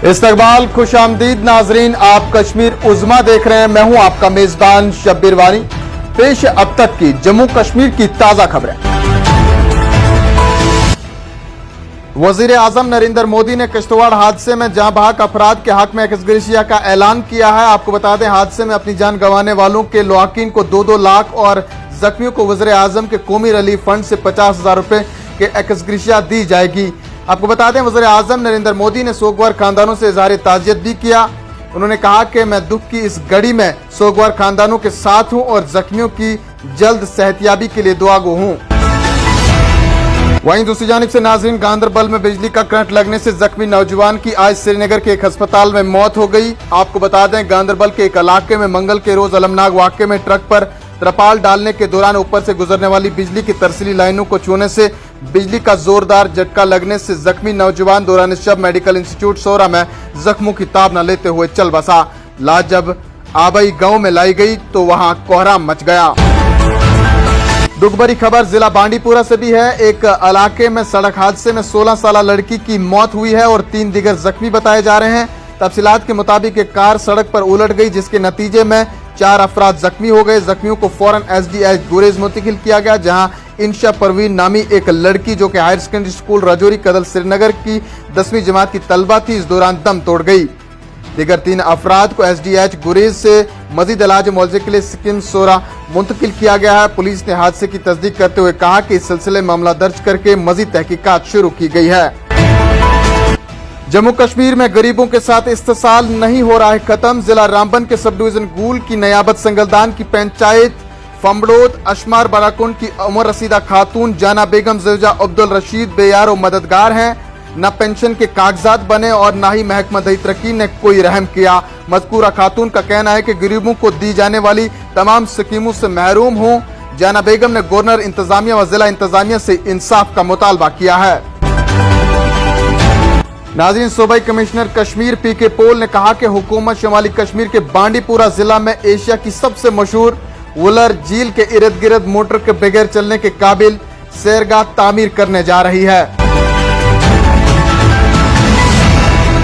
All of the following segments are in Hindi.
इस्तकबाल खुशामदीद नाजरीन, आप कश्मीर उज़्मा देख रहे हैं। मैं हूं आपका मेजबान शब्बीर वानी। पेश अब तक की जम्मू कश्मीर की ताजा खबरें। वजीर आजम नरेंद्र मोदी ने किश्तवाड़ हादसे में जाँ बहक अफराद के हक में एक्सग्रेशिया का ऐलान किया है। आपको बता दें, हादसे में अपनी जान गंवाने वालों के लवाकिन को 2-2 लाख और जख्मियों को वजीर आजम के कौमी रिलीफ फंड से 50,000 रुपए के एक्सग्रेशिया दी जाएगी। आपको बता दें, वज़ीर आज़म नरेंद्र मोदी ने सोगवार खानदानों से इजहार ताज़ियत भी किया। उन्होंने कहा कि मैं दुख की इस घड़ी में सोगवार खानदानों के साथ हूं और जख्मियों की जल्द सेहतयाबी के लिए दुआगो हूं। वहीं दूसरी जानिब से नाज़रीन, गांदरबल में बिजली का करंट लगने से जख्मी नौजवान की आज श्रीनगर के एक अस्पताल में मौत हो गई। आपको बता दें, गांदरबल के एक इलाके में मंगल के रोज अलमनाक वाक़े में ट्रक पर तरपाल डालने के दौरान ऊपर से गुजरने वाली बिजली की तरसीली लाइनों को छूने से बिजली का जोरदार झटका लगने से जख्मी नौजवान दौरान शब मेडिकल इंस्टीट्यूट सोरा में जख्मों की ताब न लेते हुए चल बसा। लाश जब आबई गांव में लाई गई तो वहां कोहराम मच गया। दुख भरी खबर जिला बांडीपुरा से भी है। एक इलाके में सड़क हादसे में 16 साल लड़की की मौत हुई है और 3 दीगर जख्मी बताए जा रहे हैं। तफसीलात के मुताबिक एक कार सड़क पर उलट गई, जिसके नतीजे में 4 अफराद जख्मी हो गए। जख्मियों को फौरन SDH गुरेज मुंतकिल किया गया, जहां इंशा परवीन नामी एक लड़की जो कि higher secondary school Rajouri Kadal Srinagar की 10वीं जमात की तलबा थी, इस दौरान दम तोड़ गई। दीगर 3 अफराद को SDH गुरेज से मजीद इलाज मुआवजे के लिए सिक्किम सोरा मुंतकिल किया गया है। पुलिस ने हादसे की तस्दीक करते हुए कहा कि इस सिलसिले में मामला दर्ज करके मजीद तहकीकात शुरू की गई है। जम्मू कश्मीर में गरीबों के साथ इस्तेसाल नहीं हो रहा है खत्म। जिला रामबन के सब डिवीजन गूल की नयाबत संगलदान की पंचायत फमड़ोद अशमार बराकुंड की उमर रसीदा खातून जाना बेगम ज़ौजा अब्दुल रशीद बेयार और मददगार हैं। न पेंशन के कागजात बने और न ही महकमा दही तरक्की ने कोई रहम किया। मज़कूरा खातून का कहना है कि गरीबों को दी जाने वाली तमाम स्कीमों से महरूम हों। जाना बेगम ने गवर्नर इंतजामिया व जिला इंतजामिया से इंसाफ का मुतालबा किया है। नाज़रीन, सूबाई कमिश्नर कश्मीर PK पोल ने कहा कि हुकूमत शुमाली कश्मीर के बांडीपुरा जिला में एशिया की सबसे मशहूर वुलर झील के इर्द गिर्द मोटर के बगैर चलने के काबिल सैरगाह तामीर करने जा रही है।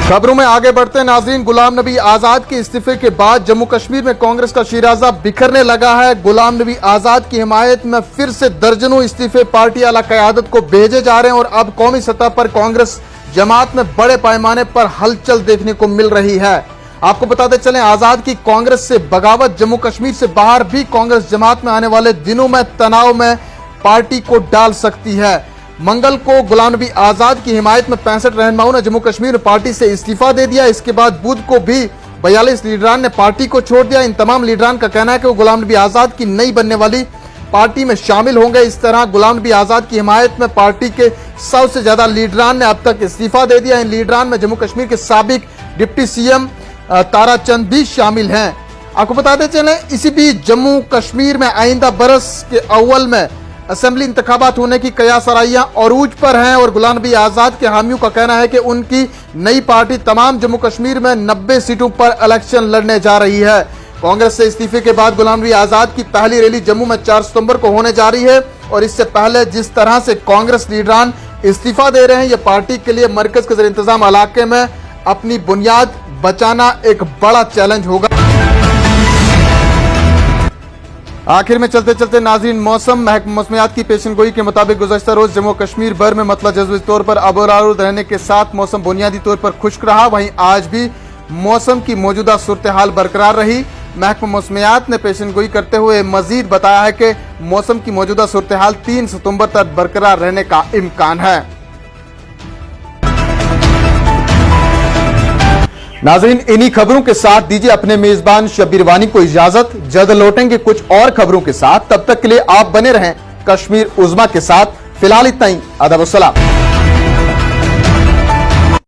खबरों में आगे बढ़ते हैं नाज़रीन, गुलाम नबी आजाद के इस्तीफे के बाद जम्मू कश्मीर में कांग्रेस का शिराजा बिखरने लगा है। गुलाम नबी आजाद की हिमायत में फिर से दर्जनों इस्तीफे पार्टी आला क़यादत को भेजे जा रहे हैं और अब कौमी सतह पर कांग्रेस जमात में बड़े पैमाने पर हलचल देखने को मिल रही है। आपको बताते चलें, आजाद की कांग्रेस से बगावत जम्मू कश्मीर से बाहर भी कांग्रेस जमात में आने वाले दिनों में तनाव में पार्टी को डाल सकती है। मंगल को गुलाम नबी आजाद की हिमायत में 65 रहनुमाओं ने जम्मू कश्मीर में पार्टी से इस्तीफा दे दिया। इसके बाद बुध को भी 42 लीडरान ने पार्टी को छोड़ दिया। इन तमाम लीडरान का कहना है कि वो गुलाम नबी आजाद की नई बनने वाली पार्टी में शामिल होंगे। इस तरह गुलाम नबी आजाद की हिमायत में पार्टी के 100 से ज्यादा लीडरान ने अब तक इस्तीफा दे दिया। इन लीडरान में जम्मू कश्मीर के साबिक डिप्टी CM तारा चंद भी शामिल हैं। आपको बताते चलें, इसी बीच जम्मू कश्मीर में आइंदा बरस के अव्वल में असेंबली इंतखाबात होने की कयास आराइयां अरूज पर हैं और गुलाम नबी आजाद के हामियों का कहना है कि उनकी नई पार्टी तमाम जम्मू कश्मीर में 90 सीटों पर इलेक्शन लड़ने जा रही है। कांग्रेस से इस्तीफे के बाद गुलाम नबी आजाद की पहली रैली जम्मू में 4 सितंबर को होने जा रही है और इससे पहले जिस तरह से कांग्रेस लीडरान इस्तीफा दे रहे हैं, यह पार्टी के लिए मरकज के ज़ेर इंतजाम इलाके में अपनी बुनियाद बचाना एक बड़ा चैलेंज होगा। आखिर में चलते चलते नाज़रीन, मौसम महकमा मौसमियात की पेशनगोई के मुताबिक गुज़श्ता रोज जम्मू कश्मीर भर में मतलब जज़वी तौर पर आबोरारूद रहने के साथ मौसम बुनियादी तौर पर खुश्क रहा। वहीं आज भी मौसम की मौजूदा सूरत हाल बरकरार रही। महकमा मौसमियात ने पेशनगोई करते हुए मजीद बताया है कि मौसम की मौजूदा सूरत हाल 3 सितंबर तक बरकरार रहने का इम्कान है। नाज़रीन, इन्हीं खबरों के साथ दीजिए अपने मेजबान शब्बीर वानी को इजाजत। जल्द लौटेंगे कुछ और खबरों के साथ। तब तक के लिए आप बने रहें कश्मीर उज़्मा के साथ। फिलहाल इतना ही। अदब व सलाम।